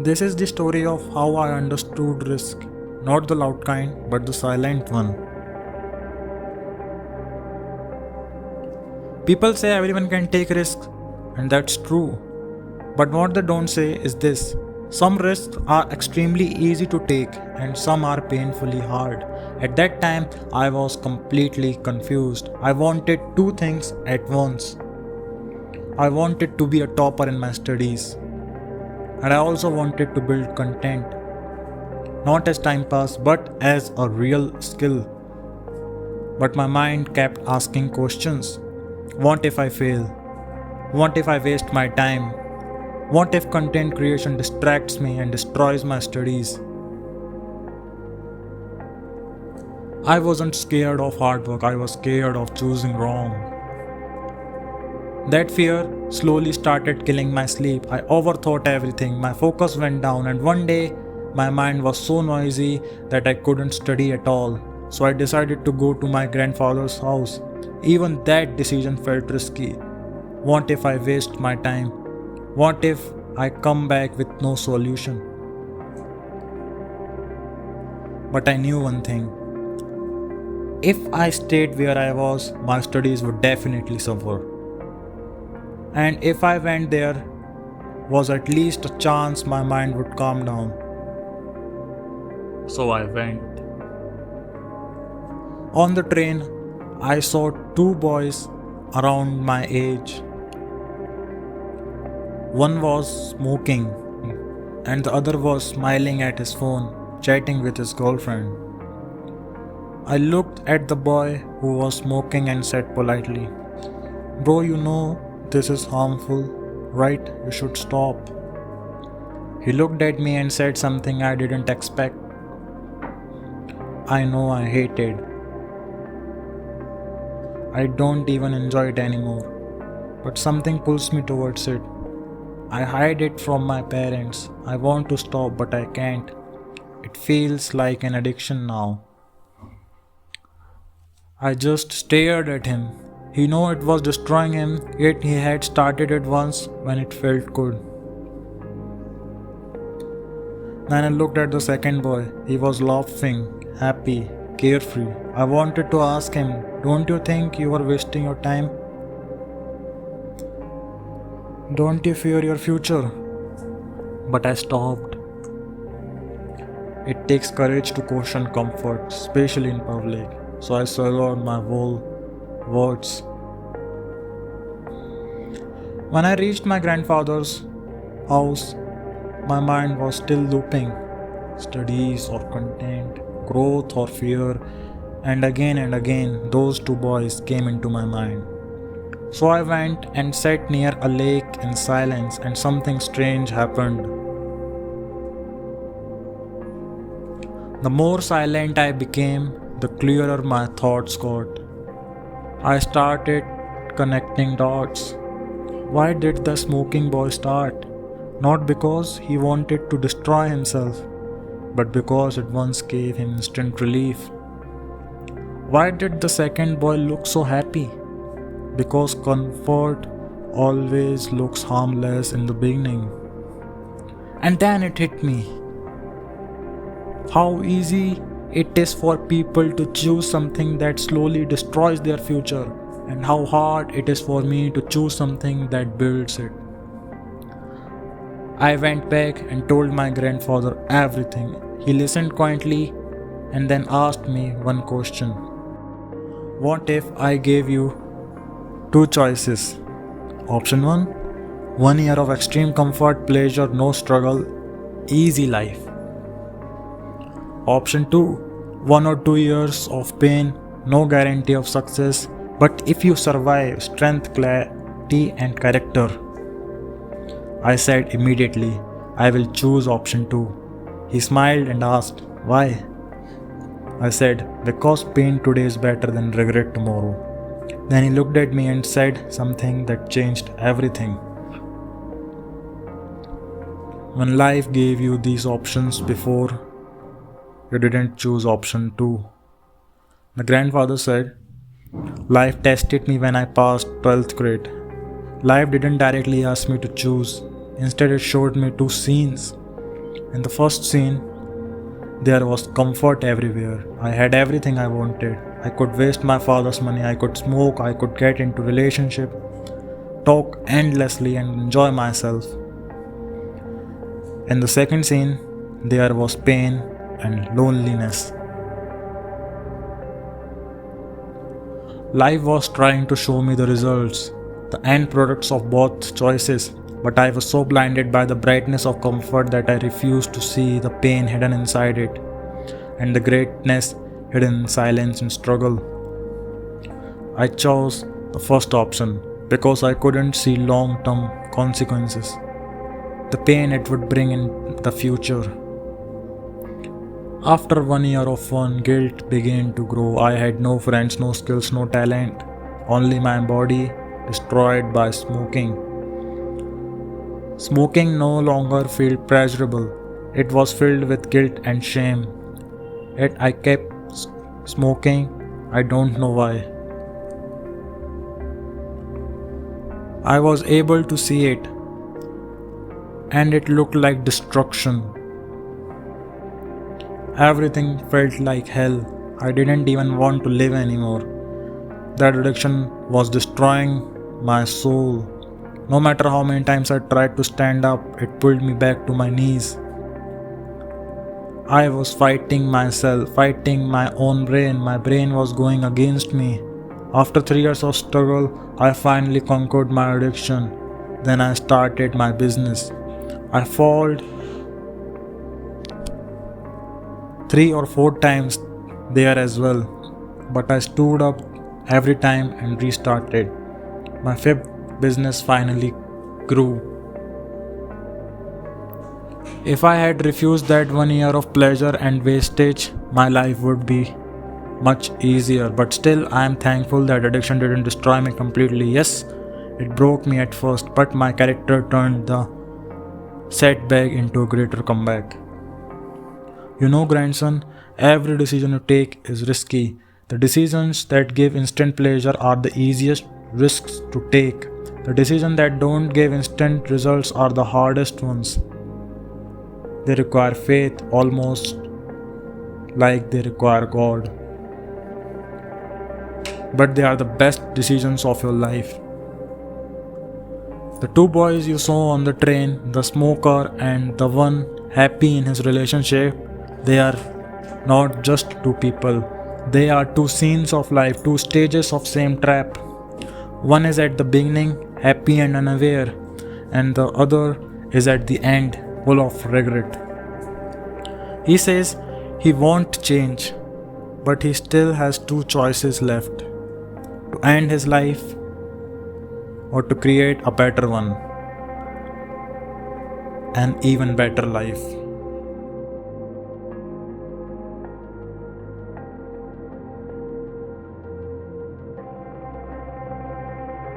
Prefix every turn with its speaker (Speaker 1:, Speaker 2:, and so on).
Speaker 1: This is the story of how I understood risk, not the loud kind, but the silent one. People say everyone can take risks, and that's true. But what they don't say is this: some risks are extremely easy to take, and some are painfully hard. At that time, I was completely confused. I wanted two things at once. I wanted to be a topper in my studies, and I also wanted to build content, not as time pass, but as a real skill. But my mind kept asking questions. What if I fail? What if I waste my time? What if content creation distracts me and destroys my studies? I wasn't scared of hard work, I was scared of choosing wrong. That fear slowly started killing my sleep. I overthought everything, my focus went down, and one day my mind was so noisy that I couldn't study at all. So I decided to go to my grandfather's house. Even that decision felt risky. What if I waste my time? What if I come back with no solution? But I knew one thing. If I stayed where I was, my studies would definitely suffer. And if I went there, was at least a chance my mind would calm down. So I went. On the train, I saw two boys around my age. One was smoking, and the other was smiling at his phone, chatting with his girlfriend. I looked at the boy who was smoking and said politely, "Bro, you know this is harmful, right? You should stop." He looked at me and said something I didn't expect. I know I hated. I don't even enjoy it anymore, but something pulls me towards it. I hide it from my parents. I want to stop, but I can't. It feels like an addiction now. I just stared at him. He knew it was destroying him, yet he had started it once when it felt good. Then I looked at the second boy. He was laughing, happy, carefree. I wanted to ask him, "Don't you think you are wasting your time? Don't you fear your future?" But I stopped. It takes courage to question comfort, especially in public. So I swallowed my whole words. When I reached my grandfather's house, my mind was still looping. Studies or content, growth or fear, and again those two boys came into my mind. So I went and sat near a lake in silence, and something strange happened. The more silent I became, the clearer my thoughts got. I started connecting dots. Why did the smoking boy start? Not because he wanted to destroy himself, but because it once gave him instant relief. Why did the second boy look so happy? Because comfort always looks harmless in the beginning. And then it hit me. How easy it is for people to choose something that slowly destroys their future, and how hard it is for me to choose something that builds it. I went back and told my grandfather everything. He listened quietly and then asked me one question. What if I gave you two choices? Option 1, 1 year of extreme comfort, pleasure, no struggle, easy life. Option 2, 1 or 2 years of pain, no guarantee of success, but if you survive, strength, clarity, and character. I said immediately, I will choose option 2. He smiled and asked, "Why?" I said, "Because pain today is better than regret tomorrow." Then he looked at me and said something that changed everything. When life gave you these options before, you didn't choose option 2. The grandfather said, "Life tested me when I passed 12th grade. Life didn't directly ask me to choose. Instead, it showed me two scenes. In the first scene, there was comfort everywhere. I had everything I wanted. I could waste my father's money, I could smoke, I could get into relationship, talk endlessly and enjoy myself. In the second scene, there was pain and loneliness. Life was trying to show me the results, the end products of both choices, but I was so blinded by the brightness of comfort that I refused to see the pain hidden inside it and the greatness hidden in silence and struggle. I chose the first option because I couldn't see long term consequences, the pain it would bring in the future. After 1 year of fun, guilt began to grow. I had no friends, no skills, no talent, only my body destroyed by smoking. Smoking no longer felt pleasurable, it was filled with guilt and shame. Yet I kept smoking, I don't know why. I was able to see it, and it looked like destruction. Everything felt like hell. I didn't even want to live anymore. That addiction was destroying my soul. No matter how many times I tried to stand up, it pulled me back to my knees. I was fighting myself, fighting my own brain. My brain was going against me. After 3 years of struggle, I finally conquered my addiction. Then I started my business. I failed 3 or 4 times there as well, but I stood up every time and restarted. My fifth business finally grew. If I had refused that 1 year of pleasure and wastage, my life would be much easier. But still, I am thankful that addiction didn't destroy me completely. Yes, it broke me at first, but my character turned the setback into a greater comeback. You know, grandson, every decision you take is risky. The decisions that give instant pleasure are the easiest risks to take. The decisions that don't give instant results are the hardest ones. They require faith almost like they require God. But they are the best decisions of your life. The two boys you saw on the train, the smoker and the one happy in his relationship, they are not just two people. They are two scenes of life, two stages of same trap. One is at the beginning, happy and unaware, and the other is at the end, full of regret. He says he won't change, but he still has two choices left: to end his life or to create a better one, an even better life.